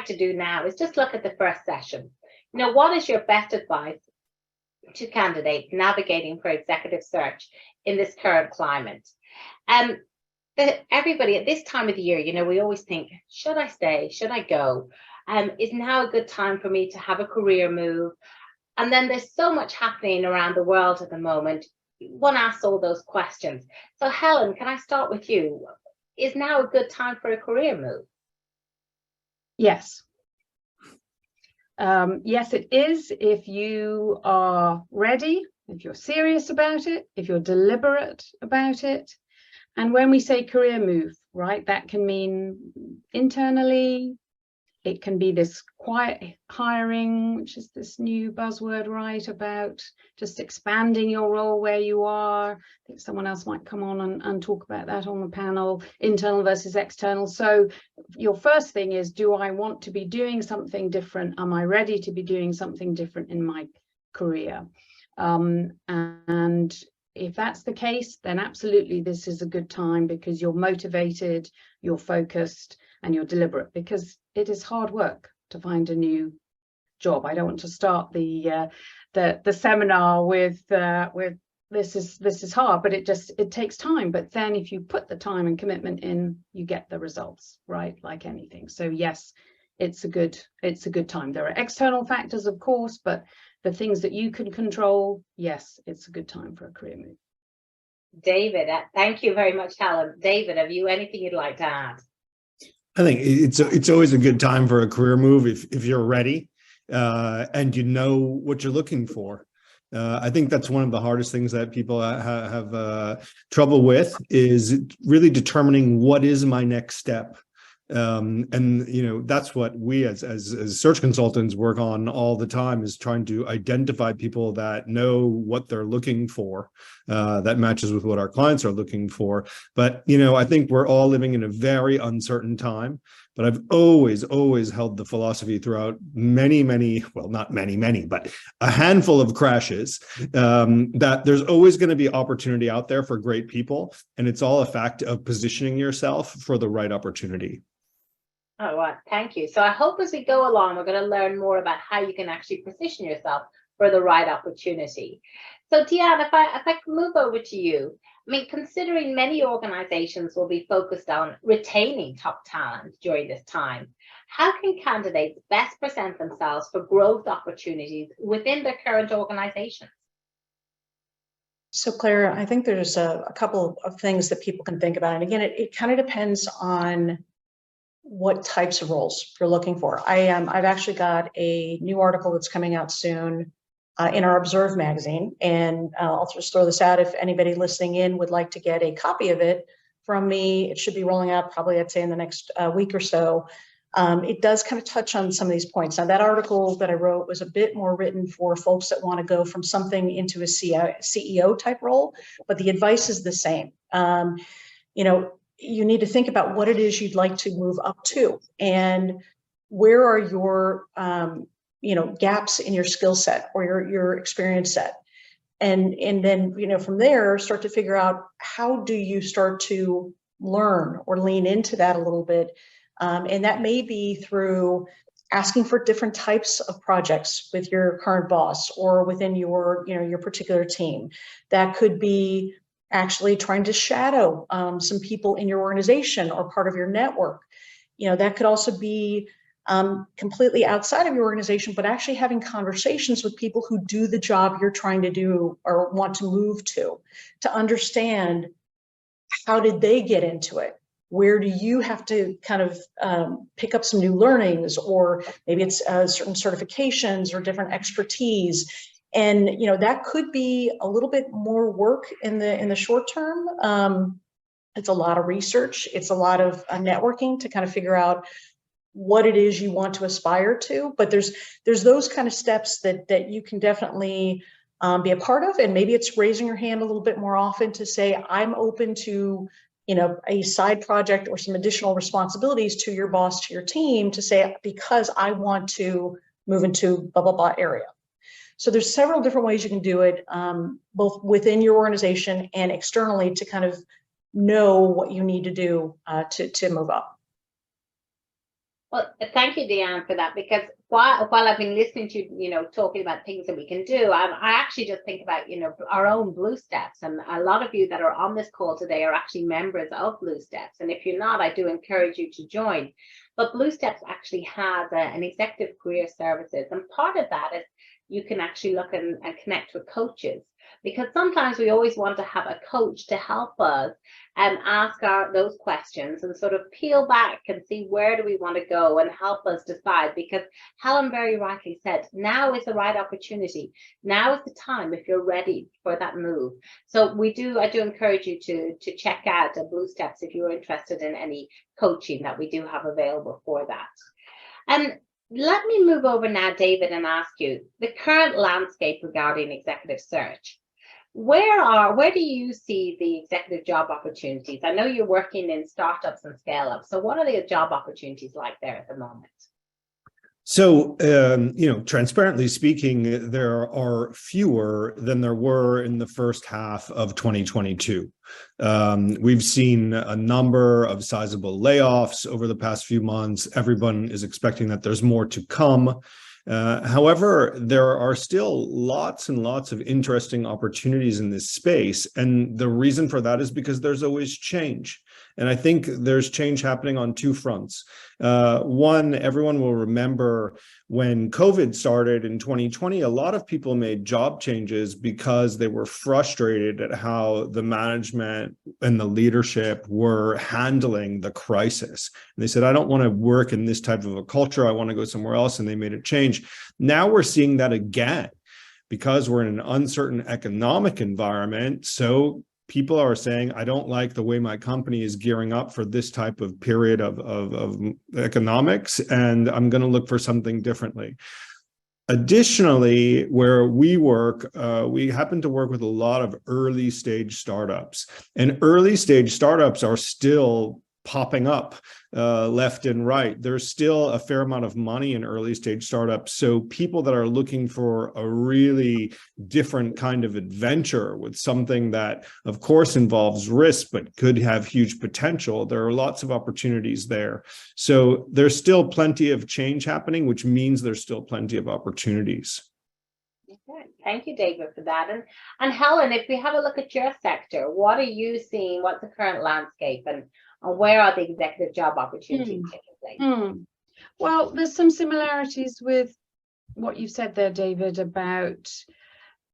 like to do now is just look at the first session. What is your best advice to candidates navigating for executive search in this current climate? Everybody at this time of the year, we always think, should I stay? Should I go? Is now a good time for me to have a career move? And then there's so much happening around the world at the moment. One asks all those questions. So Helen, can I start with you? Is now a good time for a career move? Yes. Yes, it is. If you are ready, if you're serious about it, if you're deliberate about it. And when we say career move, right, that can mean internally. It can be this quiet hiring, which is this new buzzword, right, about just expanding your role where you are. I think someone else might come on and talk about that on the panel, internal versus external. So your first thing is, do I want to be doing something different? Am I ready to be doing something different in my career? And if that's the case, then absolutely this is a good time, because you're motivated, you're focused, and you're deliberate, because it is hard work to find a new job. I don't want to start the seminar with this is hard, but it takes time. But then if you put the time and commitment in, you get the results, right? Like anything. So yes, it's a good time. There are external factors, of course, but the things that you can control, yes, it's a good time for a career move. David, thank you very much, Helen. David, have you anything you'd like to add? I think it's always a good time for a career move if you're ready and you know what you're looking for. I think that's one of the hardest things that people have trouble with, is really determining what is my next step. And that's what we as search consultants work on all the time, is trying to identify people that know what they're looking for, that matches with what our clients are looking for. But I think we're all living in a very uncertain time. But I've always held the philosophy throughout many, well, not many, but a handful of crashes, that there's always going to be opportunity out there for great people. And it's all a fact of positioning yourself for the right opportunity. All right, thank you. So I hope as we go along, we're going to learn more about how you can actually position yourself for the right opportunity. So Deanne, if I can move over to you, considering many organizations will be focused on retaining top talent during this time, how can candidates best present themselves for growth opportunities within their current organizations? So Claire, I think there's a couple of things that people can think about. And again, it kind of depends on what types of roles you're looking for. I've actually got a new article that's coming out soon in our Observe magazine, and I'll just throw this out. If anybody listening in would like to get a copy of it from me, it should be rolling out probably, I'd say, in the next week or so. It does kind of touch on some of these points. Now, that article that I wrote was a bit more written for folks that want to go from something into a CEO type role, but the advice is the same. You need to think about what it is you'd like to move up to, and where are your gaps in your skill set or your experience set, and then from there start to figure out how do you start to learn or lean into that a little bit, and that may be through asking for different types of projects with your current boss or within your particular team. That could be actually trying to shadow some people in your organization or part of your network. That could also be completely outside of your organization, but actually having conversations with people who do the job you're trying to do or want to move to understand how did they get into it? Where do you have to kind of pick up some new learnings, or maybe it's certain certifications or different expertise. And that could be a little bit more work in the short term. It's a lot of research. It's a lot of networking to kind of figure out what it is you want to aspire to. But there's those kind of steps that you can definitely be a part of. And maybe it's raising your hand a little bit more often to say, I'm open to a side project or some additional responsibilities to your boss, to your team, to say, because I want to move into blah, blah, blah area. So there's several different ways you can do it, both within your organization and externally, to kind of know what you need to do to move up. Well, thank you, Deanne, for that, because while I've been listening to talking about things that we can do, I actually just think about our own BlueSteps, and a lot of you that are on this call today are actually members of BlueSteps, and if you're not, I do encourage you to join. But BlueSteps actually has an executive career services, and part of that is you can actually look and connect with coaches, because sometimes we always want to have a coach to help us and ask those questions and sort of peel back and see where do we want to go and help us decide, because Helen very rightly said, now is the right opportunity. Now is the time if you're ready for that move. So I do encourage you to check out BlueSteps if you're interested in any coaching that we do have available for that. And let me move over now, David, and ask you the current landscape regarding executive search. Where do you see the executive job opportunities? I know you're working in startups and scale-ups. So what are the job opportunities like there at the moment? So, transparently speaking, there are fewer than there were in the first half of 2022. We've seen a number of sizable layoffs over the past few months. Everyone is expecting that there's more to come. However, there are still lots and lots of interesting opportunities in this space. And the reason for that is because there's always change. And I think there's change happening on two fronts. One, everyone will remember when COVID started in 2020, a lot of people made job changes because they were frustrated at how the management and the leadership were handling the crisis. And they said, I don't want to work in this type of a culture. I want to go somewhere else. And they made a change. Now we're seeing that again because we're in an uncertain economic environment. So people are saying, I don't like the way my company is gearing up for this type of period of economics, and I'm going to look for something differently. Additionally, where we work, we happen to work with a lot of early stage startups, and early stage startups are still popping up left and right. There's still a fair amount of money in early stage startups. So people that are looking for a really different kind of adventure with something that, of course, involves risk, but could have huge potential, there are lots of opportunities there. So there's still plenty of change happening, which means there's still plenty of opportunities. Okay. Thank you, David, for that. And Helen, if we have a look at your sector, what are you seeing? What's the current landscape, and where are the executive job opportunities taking place? Well, there's some similarities with what you've said there, David, about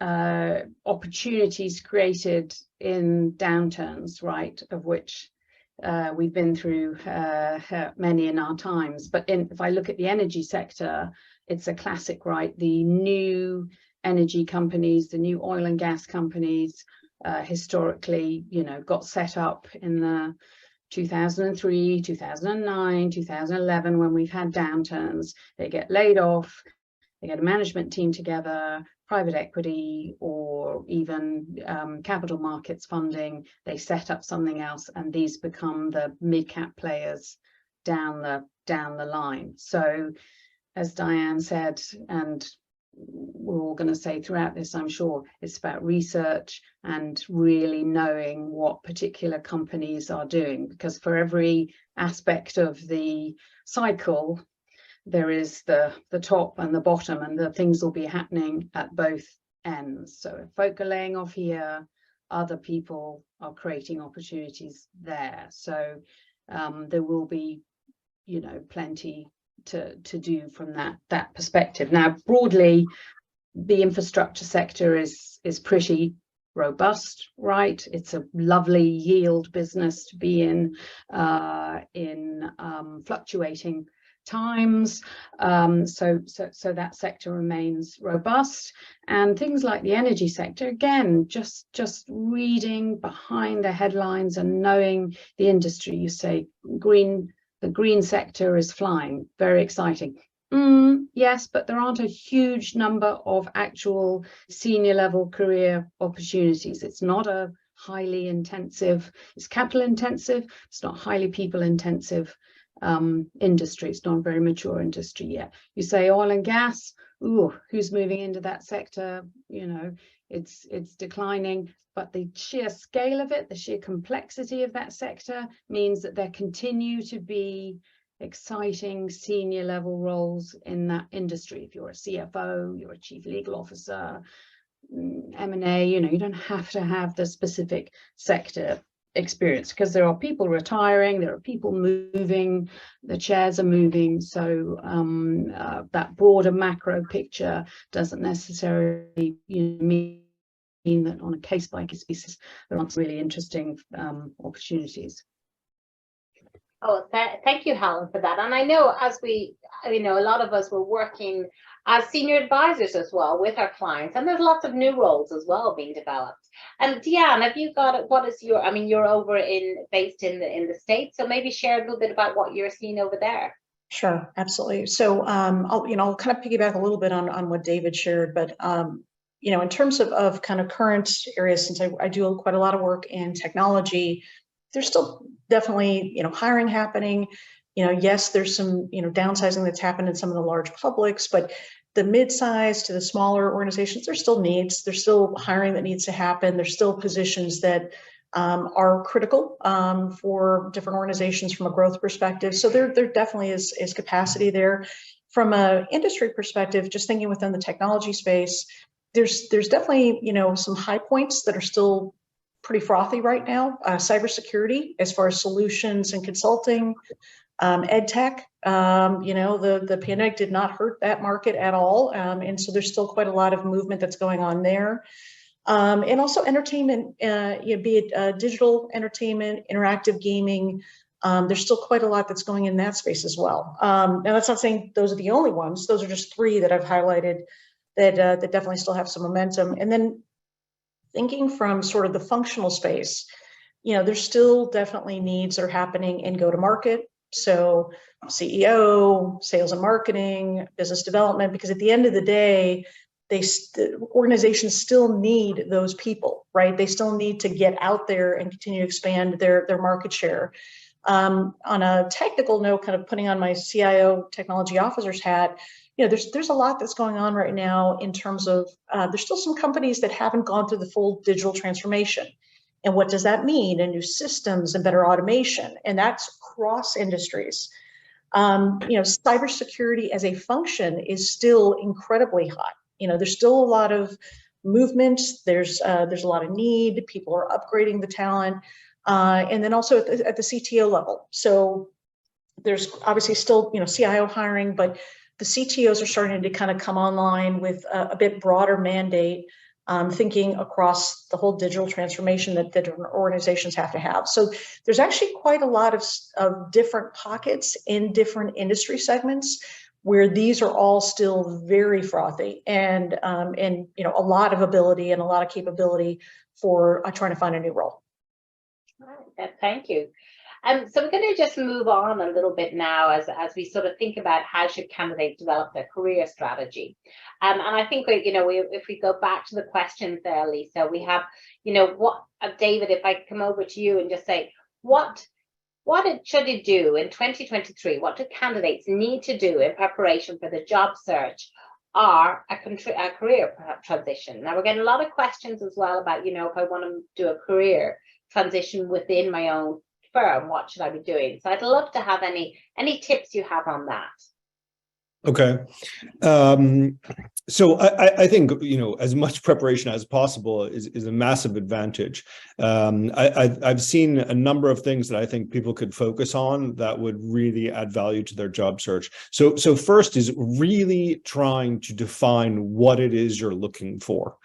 opportunities created in downturns, right, of which we've been through many in our times. But if I look at the energy sector, it's a classic, right? The new energy companies, the new oil and gas companies, historically, got set up in the 2003, 2009, 2011, when we've had downturns. They get laid off, they get a management team together, private equity, or even capital markets funding. They set up something else, and these become the mid-cap players down the line. So, as Diane said, and we're all going to say throughout this, I'm sure, it's about research and really knowing what particular companies are doing, because for every aspect of the cycle, there is the top and the bottom, and the things will be happening at both ends. So if folk are laying off here, other people are creating opportunities there. So there will be, plenty to do from that perspective. Now, broadly, the infrastructure sector is pretty robust, right? It's a lovely yield business to be in fluctuating times. So that sector remains robust. And things like the energy sector, again, just reading behind the headlines and knowing the industry. You say the green sector is flying, very exciting. Yes, but there aren't a huge number of actual senior level career opportunities. It's not a highly intensive, it's capital intensive, it's not highly people intensive industry. It's not a very mature industry yet. You say oil and gas, who's moving into that sector? It's declining, but the sheer scale of it, the sheer complexity of that sector means that there continue to be exciting senior level roles in that industry. If you're a CFO, you're a chief legal officer, M&A, you don't have to have the specific sector experience, because there are people retiring, there are people moving, the chairs are moving. So that broader macro picture doesn't necessarily mean that on a case-by-case basis there aren't really interesting opportunities. Oh, thank you, Helen, for that. And I know a lot of us were working as senior advisors as well with our clients, and there's lots of new roles as well being developed. And Deanne, have you got, what is your, you're over based in the States, so maybe share a little bit about what you're seeing over there. Sure, absolutely. So I'll kind of piggyback a little bit on what David shared, but in terms of kind of current areas, since I do quite a lot of work in technology, there's still definitely, hiring happening. Yes, there's some, downsizing that's happened in some of the large publics, but the mid-size to the smaller organizations, there's still needs. There's still hiring that needs to happen. There's still positions that are critical for different organizations from a growth perspective. So there definitely is capacity there. From an industry perspective, just thinking within the technology space, there's definitely, some high points that are still pretty frothy right now. Cybersecurity, as far as solutions and consulting, ed tech, the pandemic did not hurt that market at all. And so there's still quite a lot of movement that's going on there. And also entertainment, be it digital entertainment, interactive gaming, there's still quite a lot that's going in that space as well. Now, that's not saying those are the only ones. Those are just three that I've highlighted that definitely still have some momentum. And then thinking from sort of the functional space, there's still definitely needs that are happening in go-to-market. So CEO, sales and marketing, business development, because at the end of the day, the organizations still need those people, right? They still need to get out there and continue to expand their market share. On a technical note, kind of putting on my CIO technology officer's hat, there's a lot that's going on right now in terms of there's still some companies that haven't gone through the full digital transformation. And what does that mean? And new systems and better automation, and that's cross industries. Cybersecurity as a function is still incredibly hot. There's still a lot of movement. There's a lot of need. People are upgrading the talent, and then also at the CTO level. So there's obviously still CIO hiring, but the CTOs are starting to kind of come online with a bit broader mandate, thinking across the whole digital transformation that different organizations have to have. So there's actually quite a lot of different pockets in different industry segments where these are all still very frothy and a lot of ability and a lot of capability for trying to find a new role. All right, thank you. So we're going to just move on a little bit now as we sort of think about how should candidates develop their career strategy. And I think if we go back to the questions there, Lisa, we have what David, if I come over to you and just say what should it do in 2023? What do candidates need to do in preparation for the job search or a career transition? Now we're getting a lot of questions as well about if I want to do a career transition within my own firm, what should I be doing? So I'd love to have any tips you have on that. Okay. So I think, as much preparation as possible is a massive advantage. I've seen a number of things that I think people could focus on that would really add value to their job search. So first is really trying to define what it is you're looking for.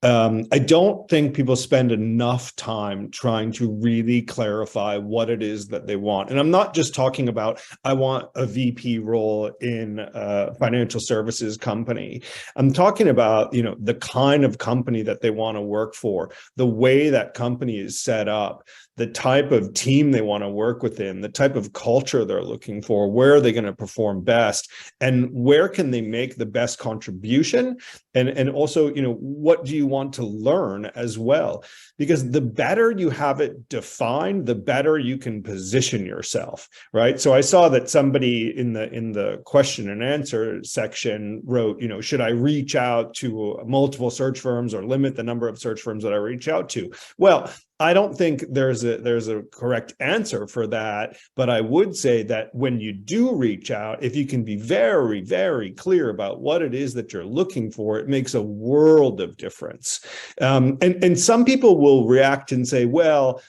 I don't think people spend enough time trying to really clarify what it is that they want. And I'm not just talking about, I want a VP role in a financial services company. I'm talking about, the kind of company that they want to work for, the way that company is set up, the type of team they want to work within, the type of culture they're looking for, where are they going to perform best, and where can they make the best contribution? And also, what do you want to learn as well? Because the better you have it defined, the better you can position yourself, right? So I saw that somebody in the question and answer section wrote, should I reach out to multiple search firms or limit the number of search firms that I reach out to? Well, I don't think there's a correct answer for that, but I would say that when you do reach out, if you can be very, very clear about what it is that you're looking for, it makes a world of difference. And some people will react and say, well,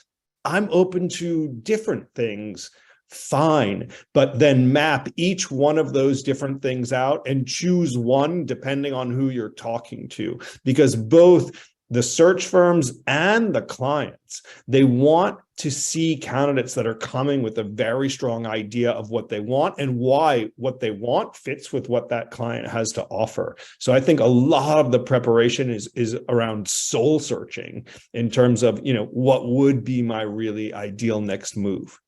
I'm open to different things. Fine, but then map each one of those different things out and choose one depending on who you're talking to, because both the search firms and the clients, they want to see candidates that are coming with a very strong idea of what they want and why what they want fits with what that client has to offer. So I think a lot of the preparation is around soul searching in terms of, what would be my really ideal next move.